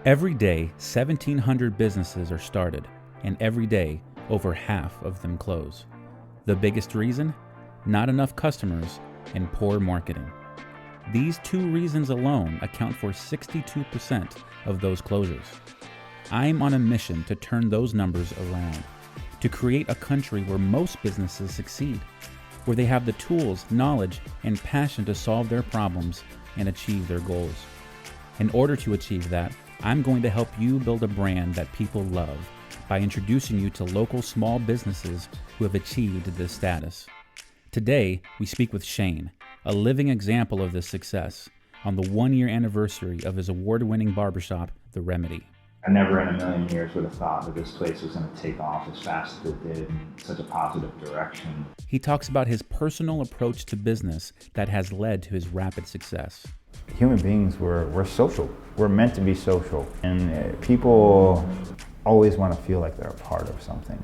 Every day, 1,700 businesses are started, and every day, over half of them close. The biggest reason? Not enough customers and poor marketing. These two reasons alone account for 62% of those closures. I'm on a mission to turn those numbers around, to create a country where most businesses succeed, where they have the tools, knowledge, and passion to solve their problems and achieve their goals. In order to achieve that, I'm going to help you build a brand that people love by introducing you to local small businesses who have achieved this status. Today, we speak with Shane, a living example of this success, on the 1-year anniversary of his award-winning barbershop, The Remedy. I never in a million years would have thought that this place was going to take off as fast as it did in such a positive direction. He talks about his personal approach to business that has led to his rapid success. Human beings, we're social. We're meant to be social. And people always want to feel like they're a part of something.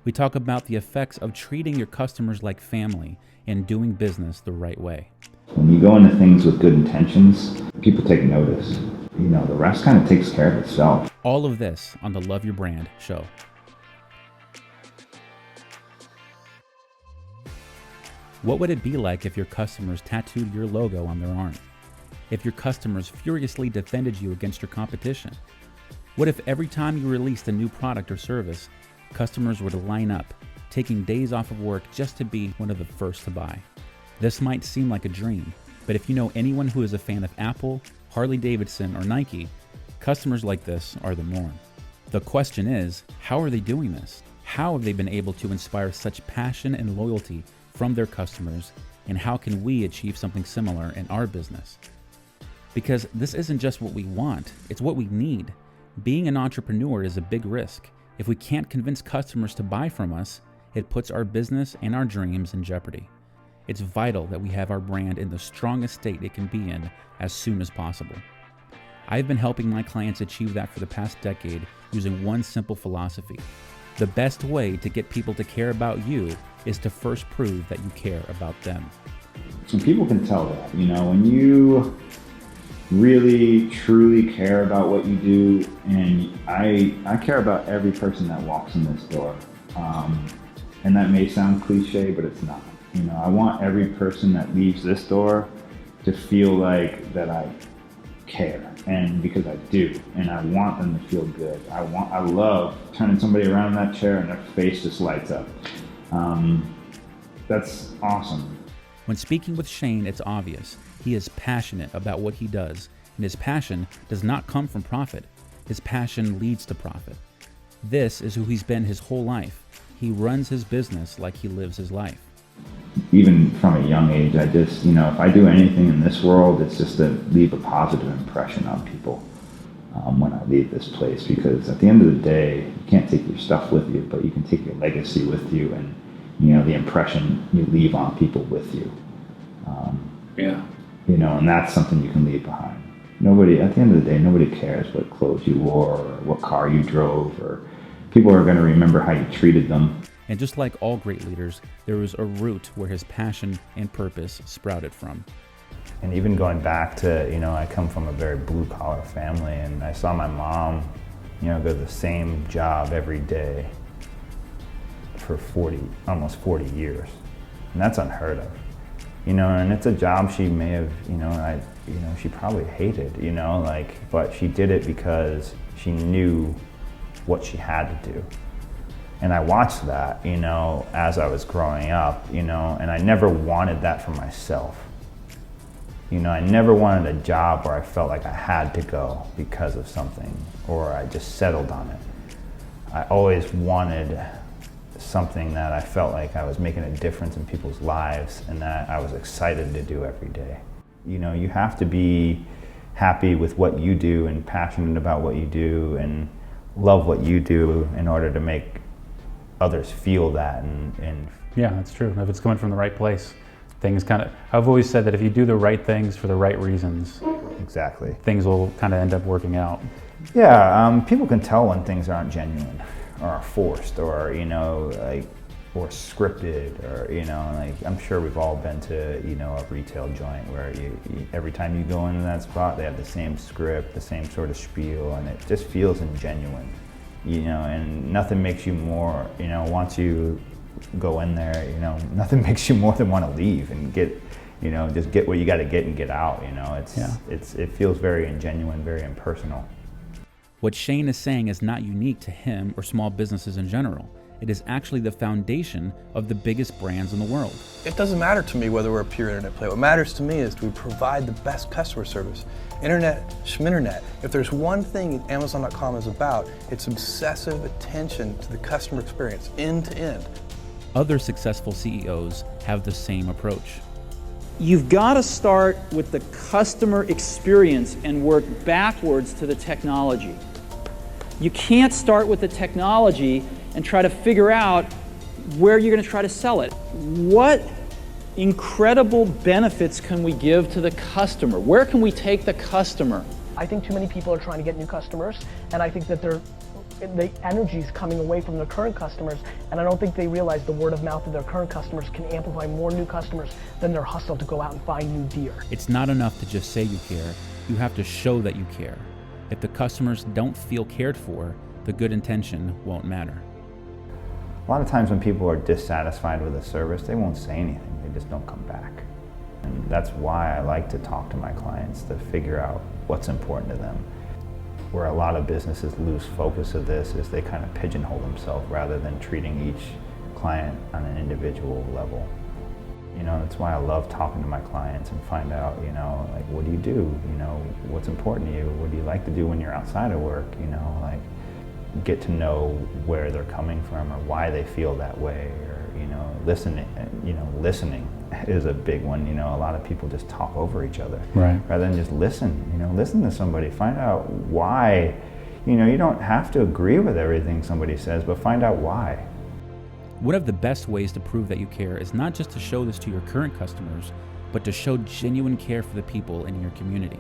We talk about the effects of treating your customers like family and doing business the right way. When you go into things with good intentions, people take notice. You know, the rest kind of takes care of itself. All of this on the Love Your Brand show. What would it be like if your customers tattooed your logo on their arm? If your customers furiously defended you against your competition? What if every time you released a new product or service, customers were to line up, taking days off of work just to be one of the first to buy? This might seem like a dream, but if you know anyone who is a fan of Apple, Harley-Davidson, or Nike, customers like this are the norm. The question is, how are they doing this? How have they been able to inspire such passion and loyalty from their customers, and how can we achieve something similar in our business? Because this isn't just what we want, it's what we need. Being an entrepreneur is a big risk. If we can't convince customers to buy from us, it puts our business and our dreams in jeopardy. It's vital that we have our brand in the strongest state it can be in as soon as possible. I've been helping my clients achieve that for the past decade using one simple philosophy. The best way to get people to care about you is to first prove that you care about them. So people can tell that, you know, when you really truly care about what you do, and I care about every person that walks in this door. And that may sound cliche, but it's not. You know, I want every person that leaves this door to feel like that I care, and because I do, and I want them to feel good. I love turning somebody around in that chair and their face just lights up. That's awesome. When speaking with Shane, it's obvious. He is passionate about what he does, and his passion does not come from profit. His passion leads to profit. This is who he's been his whole life. He runs his business like he lives his life. Even from a young age, I just, you know, if I do anything in this world, it's just to leave a positive impression on people when I leave this place. Because at the end of the day, you can't take your stuff with you, but you can take your legacy with you, and, you know, the impression you leave on people with you. You know, and that's something you can leave behind. Nobody, at the end of the day, nobody cares what clothes you wore or what car you drove, or people are going to remember how you treated them. And just like all great leaders, there was a root where his passion and purpose sprouted from. And even going back to, you know, I come from a very blue-collar family, and I saw my mom, you know, go to the same job every day for almost 40 years. And that's unheard of. You know, and it's a job she may have, she probably hated, you know, like, but she did it because she knew what she had to do. And I watched that, you know, as I was growing up, you know, and I never wanted that for myself. You know, I never wanted a job where I felt like I had to go because of something, or I just settled on it. I always wanted something that I felt like I was making a difference in people's lives and that I was excited to do every day. You know, you have to be happy with what you do and passionate about what you do and love what you do in order to make others feel that. And yeah, that's true. If it's coming from the right place, things I've always said that if you do the right things for the right reasons, exactly, things will kind of end up working out. Yeah, people can tell when things aren't genuine or are forced, or, you know, like, or scripted, or like I'm sure we've all been to a retail joint where you every time you go into that spot they have the same script, the same sort of spiel, and it just feels ingenuine, and nothing makes you more, once you go in there, nothing makes you more than want to leave and get, just get what you got to get and get out. It feels very ingenuine, very impersonal. What Shane is saying is not unique to him or small businesses in general. It is actually the foundation of the biggest brands in the world. It doesn't matter to me whether we're a pure internet play. What matters to me is do we provide the best customer service. Internet, schminternet. If there's one thing Amazon.com is about, it's obsessive attention to the customer experience, end to end. Other successful CEOs have the same approach. You've got to start with the customer experience and work backwards to the technology. You can't start with the technology and try to figure out where you're going to try to sell it. What incredible benefits can we give to the customer? Where can we take the customer? I think too many people are trying to get new customers, and I think that the energy is coming away from their current customers, and I don't think they realize the word of mouth of their current customers can amplify more new customers than their hustle to go out and find new deer. It's not enough to just say you care. You have to show that you care. If the customers don't feel cared for, the good intention won't matter. A lot of times when people are dissatisfied with a service, they won't say anything, they just don't come back. And that's why I like to talk to my clients to figure out what's important to them. Where a lot of businesses lose focus of this is they kind of pigeonhole themselves rather than treating each client on an individual level. That's why I love talking to my clients and find out, like, what do you do? What's important to you? What do you like to do when you're outside of work? Like, get to know where they're coming from or why they feel that way, or listening is a big one. A lot of people just talk over each other, Right. rather than just listen to somebody, find out why. You don't have to agree with everything somebody says, but find out why. One of the best ways to prove that you care is not just to show this to your current customers, but to show genuine care for the people in your community.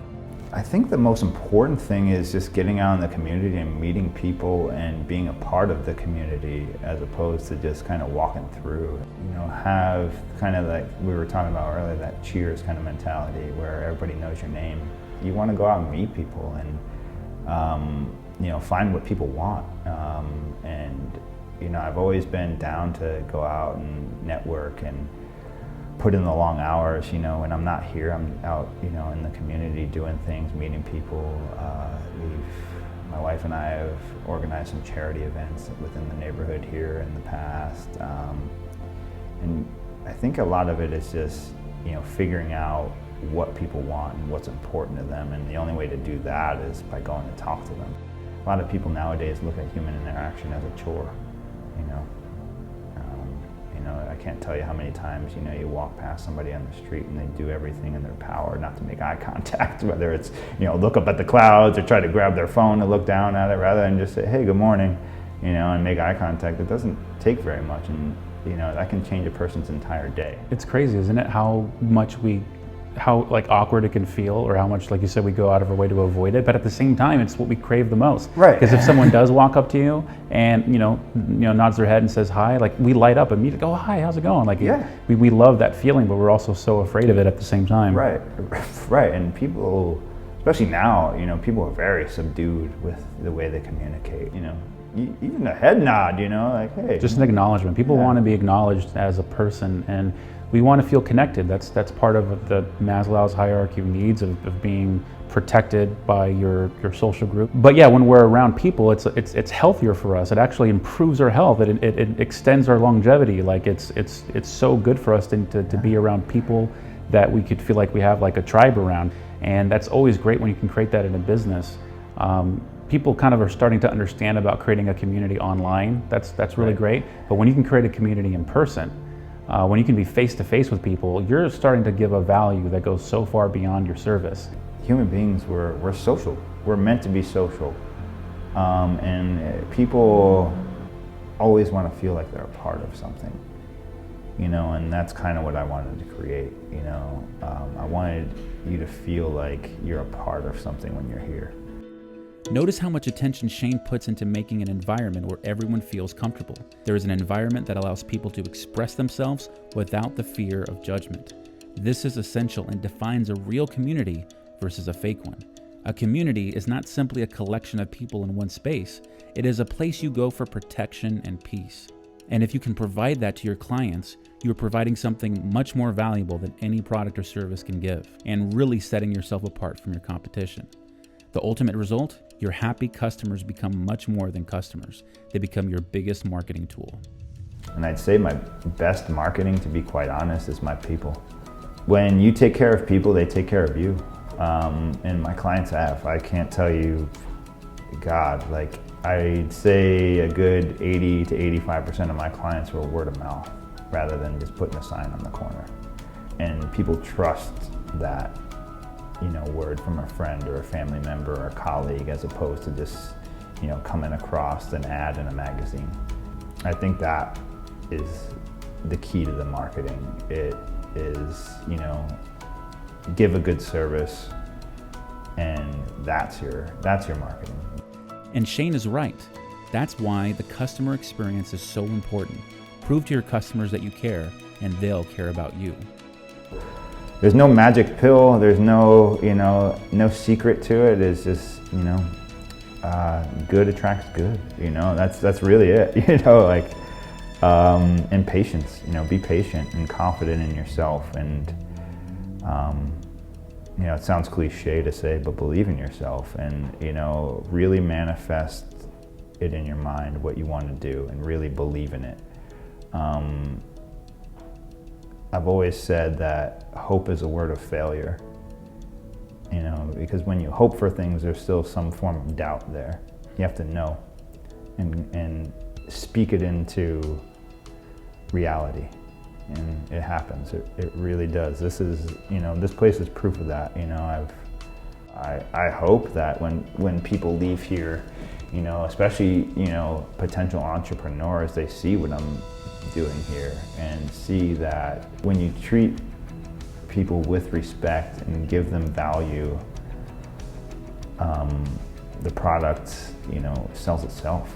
I think the most important thing is just getting out in the community and meeting people and being a part of the community, as opposed to just kind of walking through. Have kind of like we were talking about earlier, that Cheers kind of mentality where everybody knows your name. You want to go out and meet people and find what people want. I've always been down to go out and network and put in the long hours, when I'm not here, I'm out, in the community doing things, meeting people. My wife and I have organized some charity events within the neighborhood here in the past. And I think a lot of it is just, figuring out what people want and what's important to them. And the only way to do that is by going to talk to them. A lot of people nowadays look at human interaction as a chore, I can't tell you how many times, you walk past somebody on the street and they do everything in their power not to make eye contact, whether it's, look up at the clouds or try to grab their phone and look down at it rather than just say, hey, good morning, and make eye contact. It doesn't take very much, and, that can change a person's entire day. It's crazy, isn't it? How like awkward it can feel, or how much, like you said, we go out of our way to avoid it. But at the same time, it's what we crave the most. Right. Because if someone does walk up to you and nods their head and says hi, like we light up immediately. Oh, hi, how's it going? Like yeah. we love that feeling, but we're also so afraid of it at the same time. Right. Right. And people, especially now, people are very subdued with the way they communicate. Even a head nod. Like, hey. Just an acknowledgement. People want to be acknowledged as a person, and we want to feel connected. That's part of the Maslow's hierarchy of needs of being protected by your social group. But yeah, when we're around people, it's healthier for us. It actually improves our health. It extends our longevity. Like it's so good for us to be around people that we could feel like we have like a tribe around. And that's always great when you can create that in a business. People kind of are starting to understand about creating a community online. That's really great. But when you can create a community in person, when you can be face-to-face with people, you're starting to give a value that goes so far beyond your service. Human beings, we're social. We're meant to be social. And people always want to feel like they're a part of something. And that's kind of what I wanted to create. I wanted you to feel like you're a part of something when you're here. Notice how much attention Shane puts into making an environment where everyone feels comfortable. There is an environment that allows people to express themselves without the fear of judgment. This is essential and defines a real community versus a fake one. A community is not simply a collection of people in one space. It is a place you go for protection and peace. And if you can provide that to your clients, you are providing something much more valuable than any product or service can give, and really setting yourself apart from your competition. The ultimate result? Your happy customers become much more than customers. They become your biggest marketing tool. And I'd say my best marketing, to be quite honest, is my people. When you take care of people, they take care of you. And my clients have. I can't tell you, God, like I'd say a good 80 to 85% of my clients were word of mouth rather than just putting a sign on the corner. And people trust that, word from a friend or a family member or a colleague as opposed to just, coming across an ad in a magazine. I think that is the key to the marketing. It is, give a good service, and that's your marketing. And Shane is right. That's why the customer experience is so important. Prove to your customers that you care, and they'll care about you. There's no magic pill. There's no, no secret to it. It's just, good attracts good. That's really it. And patience. Be patient and confident in yourself. And it sounds cliche to say, but believe in yourself, and really manifest it in your mind what you want to do, and really believe in it. I've always said that hope is a word of failure, because when you hope for things, there's still some form of doubt there. You have to know and speak it into reality, and it happens. It really does. This is, this place is proof of that. I hope that when people leave here, especially, potential entrepreneurs, they see what I'm doing here and see that when you treat people with respect and give them value, the product, sells itself.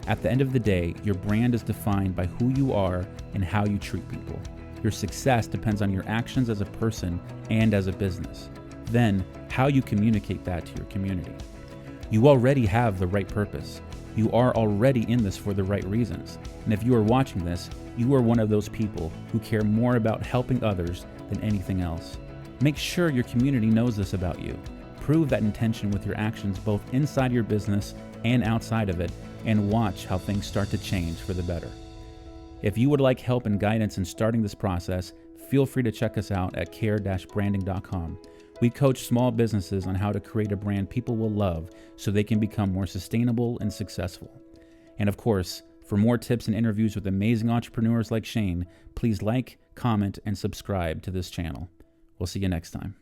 At the end of the day, your brand is defined by who you are and how you treat people. Your success depends on your actions as a person and as a business. Then, how you communicate that to your community. You already have the right purpose. You are already in this for the right reasons. And if you are watching this, you are one of those people who care more about helping others than anything else. Make sure your community knows this about you. Prove that intention with your actions both inside your business and outside of it, and watch how things start to change for the better. If you would like help and guidance in starting this process, feel free to check us out at care-branding.com. We coach small businesses on how to create a brand people will love so they can become more sustainable and successful. And of course, for more tips and interviews with amazing entrepreneurs like Shane, please like, comment, and subscribe to this channel. We'll see you next time.